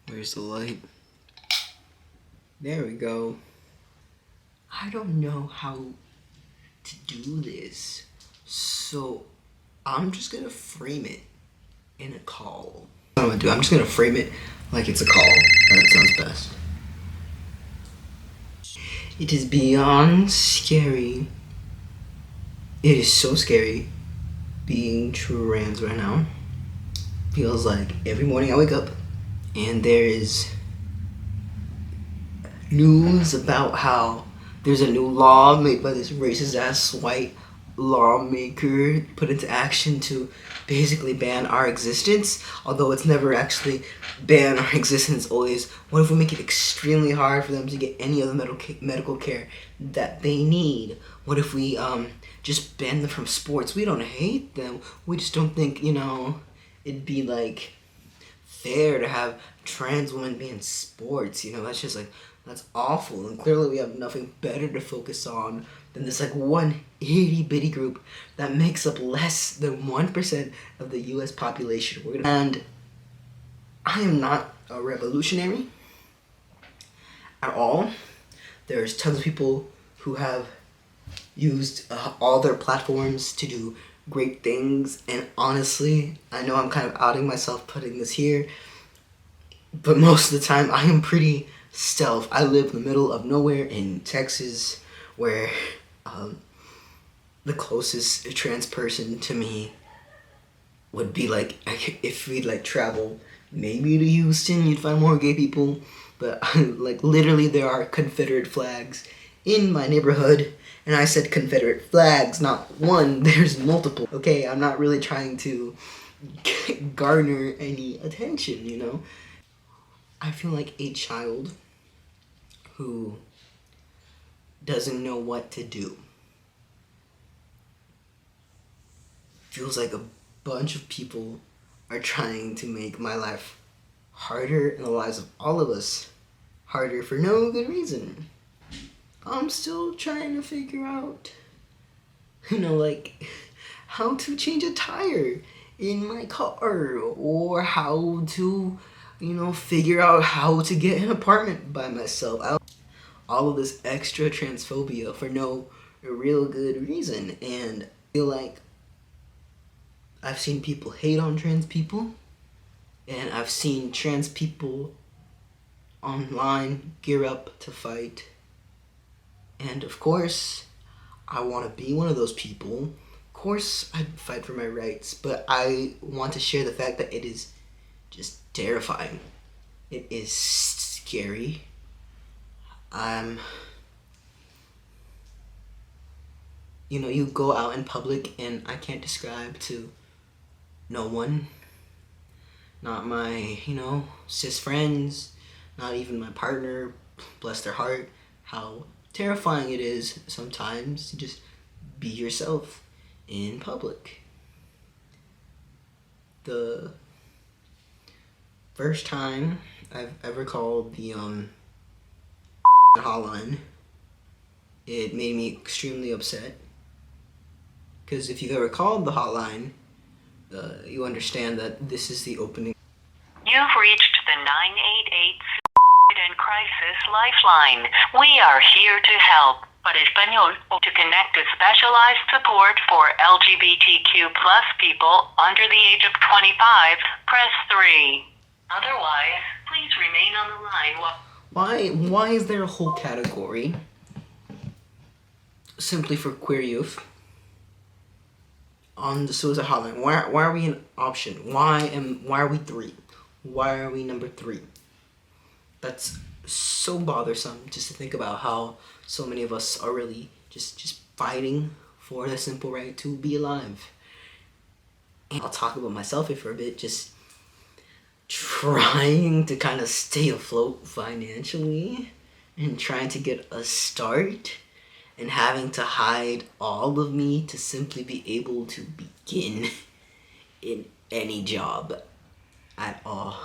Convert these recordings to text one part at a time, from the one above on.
Where's the light? There we go. I don't know how to do this, so I'm just gonna frame it in a call. What I'm gonna do, I'm just gonna frame it like it's a call. That sounds best. It is beyond scary. It is so scary being trans right now. Feels like every morning I wake up and there is news about how there's a new law made by this racist ass white lawmaker put into action to basically ban our existence, although it's never actually ban our existence. Always, what if we make it extremely hard for them to get any other medical care that they need? What if we just ban them from sports? We don't hate them, we just don't think, it'd be like fair to have trans women be in sports. That's just like, that's awful. And clearly we have nothing better to focus on than this like one itty bitty group that makes up less than 1% of the US population. And I am not a revolutionary at all. There's tons of people who have used all their platforms to do great things, and honestly, I know I'm kind of outing myself putting this here, but most of the time I am pretty stealth. I live in the middle of nowhere in Texas, where the closest trans person to me would be like, if we'd like travel maybe to Houston, you'd find more gay people, but like literally there are Confederate flags in my neighborhood. And I said Confederate flags, not one, there's multiple. Okay, I'm not really trying to garner any attention. I feel like a child who doesn't know what to do. Feels like a bunch of people are trying to make my life harder and the lives of all of us harder for no good reason. I'm still trying to figure out, like how to change a tire in my car, or how to, figure out how to get an apartment by myself. All of this extra transphobia for no real good reason. And I feel like I've seen people hate on trans people, and I've seen trans people online gear up to fight. And of course, I want to be one of those people. Of course, I'd fight for my rights, but I want to share the fact that it is just terrifying. It is scary. You go out in public and I can't describe to no one, not my, cis friends, not even my partner, bless their heart, how terrifying it is sometimes to just be yourself in public. The first time I've ever called the hotline, it made me extremely upset, because if you've ever called the hotline, you understand that this is the opening. You've reached the 988 and Crisis Lifeline. We are here to help. Para español, to connect to specialized support for LGBTQ plus people under the age of 25, press 3. Otherwise, please remain on the line. Why is there a whole category simply for queer youth on the suicide hotline? Why are we an option? Why are we 3? Why are we number 3? That's so bothersome, just to think about how so many of us are really just fighting for the simple right to be alive. And I'll talk about myself here for a bit, just trying to kind of stay afloat financially and trying to get a start, and having to hide all of me to simply be able to begin in any job at all.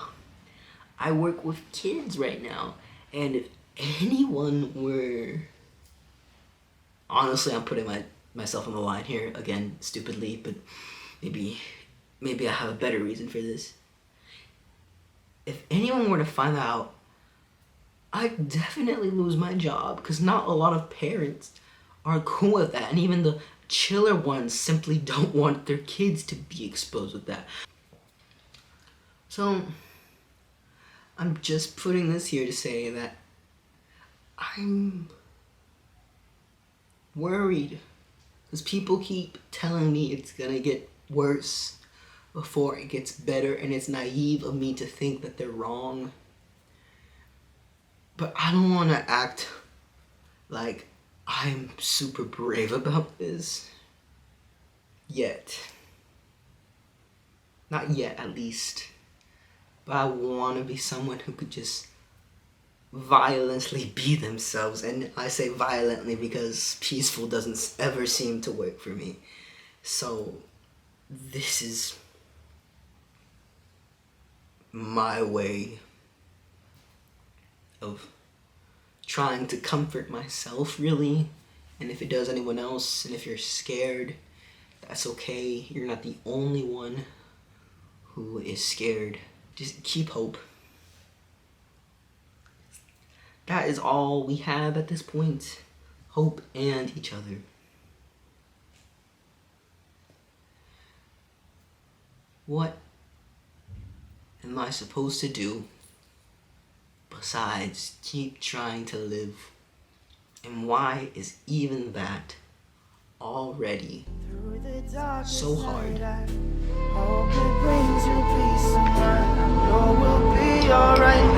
I work with kids right now, and if anyone were... Honestly, I'm putting myself on the line here again, stupidly, but maybe I have a better reason for this. if anyone were to find out, I'd definitely lose my job because not a lot of parents are cool with that. And even the chiller ones simply don't want their kids to be exposed with that. So, I'm just putting this here to say that I'm worried because people keep telling me it's gonna get worse before it gets better, and it's naive of me to think that they're wrong. But I don't want to act like I'm super brave about this yet. Not yet, at least. But I want to be someone who could just violently be themselves. And I say violently because peaceful doesn't ever seem to work for me. So this is my way of trying to comfort myself, really. And if it does anyone else, and if you're scared, that's okay. You're not the only one who is scared. Just keep hope. That is all we have at this point. Hope and each other. What am I supposed to do besides keep trying to live? And why is even that already so hard? Hope it brings you peace of mind. I know we'll be alright.